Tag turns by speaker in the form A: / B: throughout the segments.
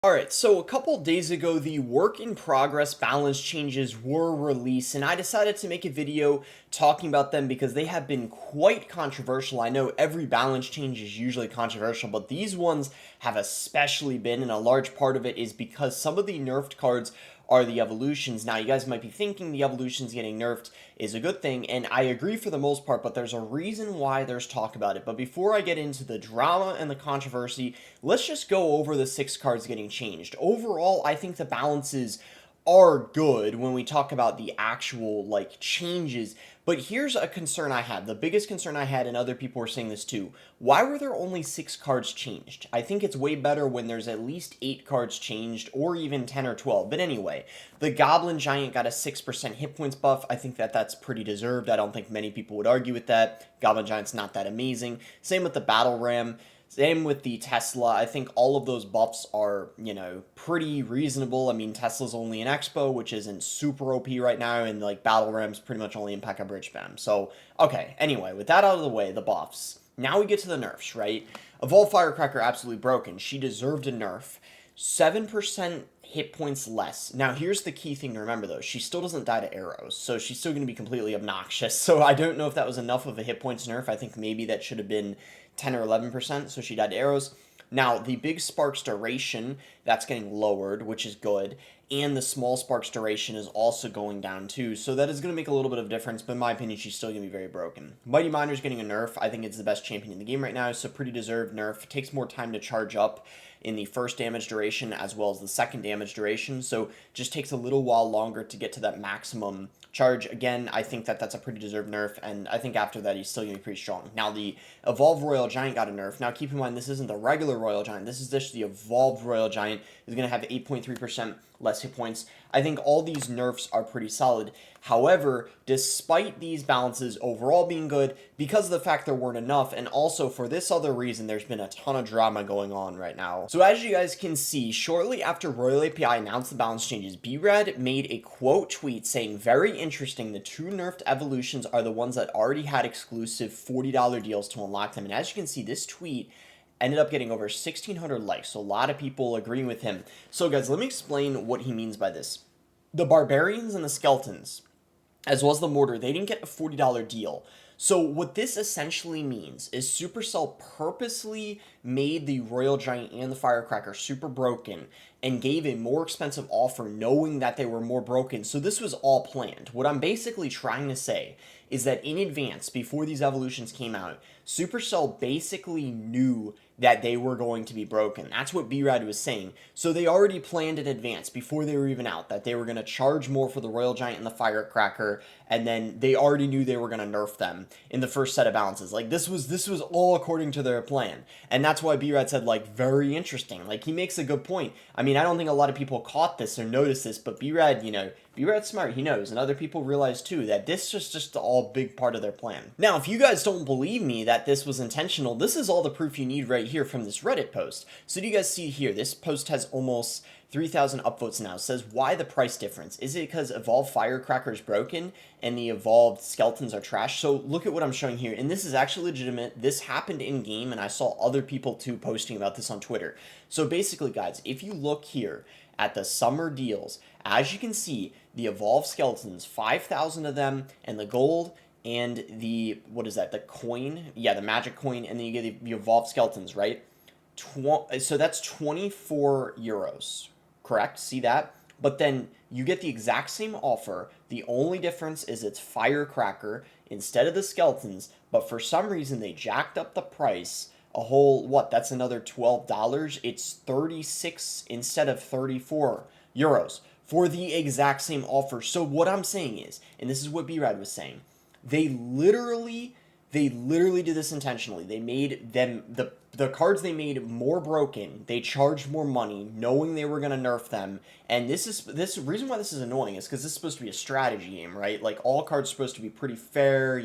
A: Alright, so a couple days ago, the work in progress balance changes were released, and I decided to make a video talking about them because they have been quite controversial. I know every balance change is usually controversial, but these ones have especially been, and a large part of it is because some of the nerfed cards are the evolutions. Now, you guys might be thinking the evolutions getting nerfed is a good thing, and I agree for the most part, but there's a reason why there's talk about it. But before I get into the drama and the controversy, let's just go over the 6 cards getting changed. Overall, I think the balances are good when we talk about the actual like changes, but here's a concern I had, the biggest concern I had, and other people were saying this too. Why were there only 6 cards changed? I think it's way better when there's at least 8 cards changed, or even 10 or 12. But anyway, the Goblin Giant got a 6% hit points buff. I think that's pretty deserved. I don't think many people would argue with that. Goblin Giant's not that amazing. Same with the Battle Ram. Same with the Tesla. I think all of those buffs are, pretty reasonable. I mean, Tesla's only an Expo, which isn't super OP right now, and like Battle Rams pretty much only impact a bridge spam. So, okay, anyway, with that out of the way, the buffs. Now we get to the nerfs, right? Evolve Firecracker absolutely broken. She deserved a nerf. 7% hit points less. Now, here's the key thing to remember, though. She still doesn't die to arrows, so she's still going to be completely obnoxious. So I don't know if that was enough of a hit points nerf. I think maybe that should have been 10 or 11%, so she died to arrows. Now, the big sparks duration, that's getting lowered, which is good, and the small sparks duration is also going down too, so that is going to make a little bit of difference, but in my opinion, she's still going to be very broken. Mighty Miner's getting a nerf. I think it's the best champion in the game right now, so pretty deserved nerf. It takes more time to charge up in the first damage duration as well as the second damage duration, so just takes a little while longer to get to that maximum charge. Again, I think that's a pretty deserved nerf, and I think after that he's still going to be pretty strong. Now, the Evolved Royal Giant got a nerf. Now, keep in mind, this isn't the regular Royal Giant. This is just the Evolved Royal Giant. Is going to have 8.3% less hit points. I think all these nerfs are pretty solid. However, despite these balances overall being good, because of the fact there weren't enough, and also for this other reason, there's been a ton of drama going on right now. So as you guys can see, shortly after Royal API announced the balance changes, BRAD made a quote tweet saying, "Very interesting, the two nerfed evolutions are the ones that already had exclusive $40 deals to unlock them." And as you can see, this tweet ended up getting over 1,600 likes, so a lot of people agreeing with him. So guys, let me explain what he means by this. The Barbarians and the Skeletons, as well as the Mortar, they didn't get a $40 deal. So what this essentially means is Supercell purposely made the Royal Giant and the Firecracker super broken and gave a more expensive offer knowing that they were more broken. So this was all planned. What I'm basically trying to say is that in advance, before these evolutions came out, Supercell basically knew that they were going to be broken. That's what BRAD was saying. So they already planned in advance, before they were even out, that they were going to charge more for the Royal Giant and the Firecracker, and then they already knew they were going to nerf them in the first set of balances. Like, this was all according to their plan. And that's why BRAD said, like, very interesting. Like, he makes a good point. I mean, I don't think a lot of people caught this or noticed this, but BRAD, BRAD's smart, he knows, and other people realize too that this is just all big part of their plan. Now, if you guys don't believe me that this was intentional, this is all the proof you need right here from this Reddit post. So do you guys see here, this post has almost 3,000 upvotes now. It says, why the price difference? Is it because Evolved Firecracker is broken and the Evolved Skeletons are trash? So look at what I'm showing here, and this is actually legitimate. This happened in game, and I saw other people too posting about this on Twitter. So basically, guys, if you look here at the summer deals, as you can see, the Evolved Skeletons, 5,000 of them, and the gold, and the, what is that, the coin? Yeah, the magic coin, and then you get the Evolved Skeletons, right? So that's 24 euros, correct? See that? But then you get the exact same offer. The only difference is it's Firecracker instead of the Skeletons, but for some reason they jacked up the price a whole, that's another $12. It's 36 instead of 34 euros for the exact same offer. So what I'm saying is, and this is what BRAD was saying, they literally did this intentionally. They made them, the cards they made more broken. They charged more money, knowing they were going to nerf them. And this reason why this is annoying is because this is supposed to be a strategy game, right? Like, all cards are supposed to be pretty fair,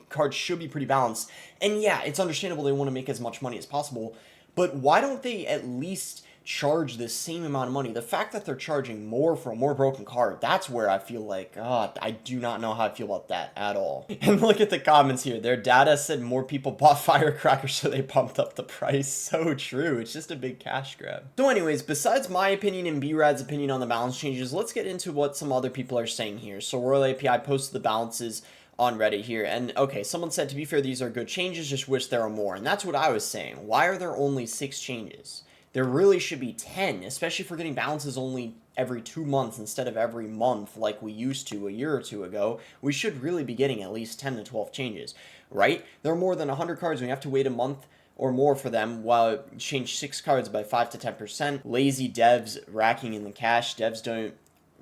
A: cards should be pretty balanced. And yeah, it's understandable they want to make as much money as possible, but why don't they at least charge the same amount of money. The fact that they're charging more for a more broken card, that's where I feel like, I do not know how I feel about that at all. And look at the comments here. Their data said more people bought firecrackers, so they pumped up the price. So true. It's just a big cash grab. So anyways, besides my opinion and B-Rad's opinion on the balance changes, let's get into what some other people are saying here. So Royal API posted the balances on Reddit here, and okay, someone said, to be fair, these are good changes, just wish there were more. And that's what I was saying. Why are there only 6 changes? There really should be 10, especially if we're getting balances only every 2 months instead of every month like we used to a year or two ago. We should really be getting at least 10 to 12 changes, right? There are more than 100 cards, and we have to wait a month or more for them, while it changed 6 cards by 5 to 10%. Lazy devs racking in the cash. Devs don't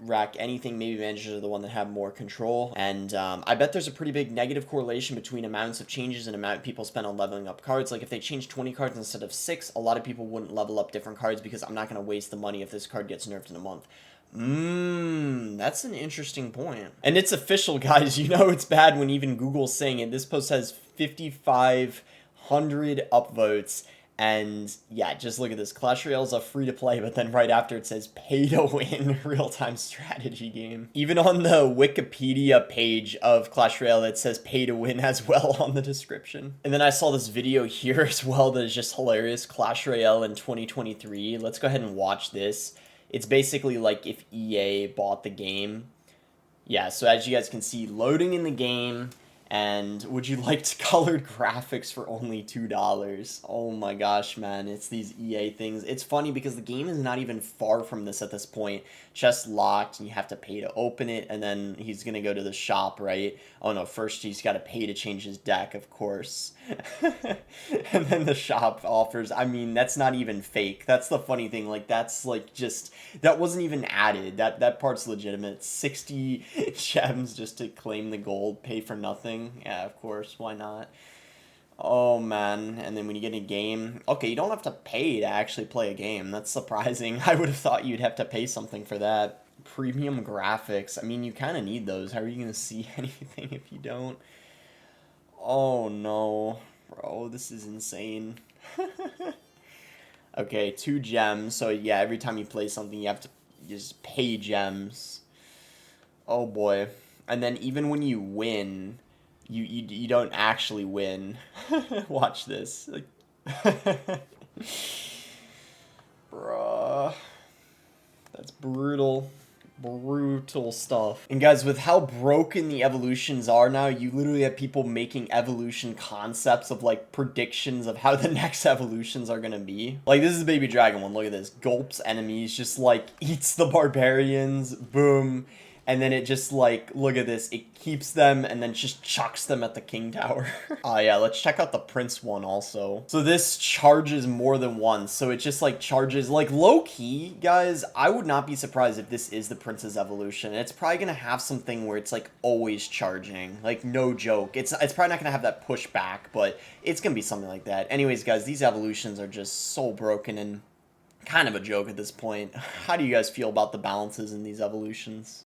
A: rack anything. Maybe managers are the one that have more control, and I bet there's a pretty big negative correlation between amounts of changes and amount people spend on leveling up cards. Like if they change 20 cards instead of 6, a lot of people wouldn't level up different cards because I'm not going to waste the money if this card gets nerfed in a month. That's an interesting point. And it's official, guys. You know it's bad when even Google's saying it. This post has 5,500 upvotes. And yeah, just look at this. Clash Royale is a free-to-play, but then right after it says pay-to-win real-time strategy game. Even on the Wikipedia page of Clash Royale, it says pay-to-win as well on the description. And then I saw this video here as well that is just hilarious. Clash Royale in 2023. Let's go ahead and watch this. It's basically like if EA bought the game. Yeah, so as you guys can see, loading in the game. And would you like to colored graphics for only $2? Oh my gosh, man. It's these EA things. It's funny because the game is not even far from this at this point. Chest locked, and you have to pay to open it, and then he's going to go to the shop, right? Oh no, first he's got to pay to change his deck, of course. And then the shop offers, I mean, that's not even fake. That's the funny thing. Like, that's like just, that wasn't even added. That part's legitimate. 60 gems just to claim the gold, pay for nothing. Yeah, of course, why not? Oh man, and then when you get a game, okay, you don't have to pay to actually play a game. That's surprising. I would have thought you'd have to pay something for that. Premium graphics, I mean, you kind of need those. How are you going to see anything if you don't? Oh no, bro, this is insane. Okay, 2 gems, so yeah, every time you play something, you have to just pay gems. Oh boy. And then even when you win, you don't actually win. Watch this. Like, bruh. That's brutal. Brutal stuff. And guys, with how broken the evolutions are now, you literally have people making evolution concepts of like predictions of how the next evolutions are gonna be. Like this is the baby dragon one. Look at this. Gulps enemies, just like eats the barbarians. Boom. And then it just like, look at this, it keeps them and then just chucks them at the king tower. Oh yeah, let's check out the prince one also. So this charges more than once, so it just like charges, like low-key, guys, I would not be surprised if this is the prince's evolution. It's probably gonna have something where it's like always charging, like no joke. It's probably not gonna have that pushback, but it's gonna be something like that. Anyways, guys, these evolutions are just so broken and kind of a joke at this point. How do you guys feel about the balances in these evolutions?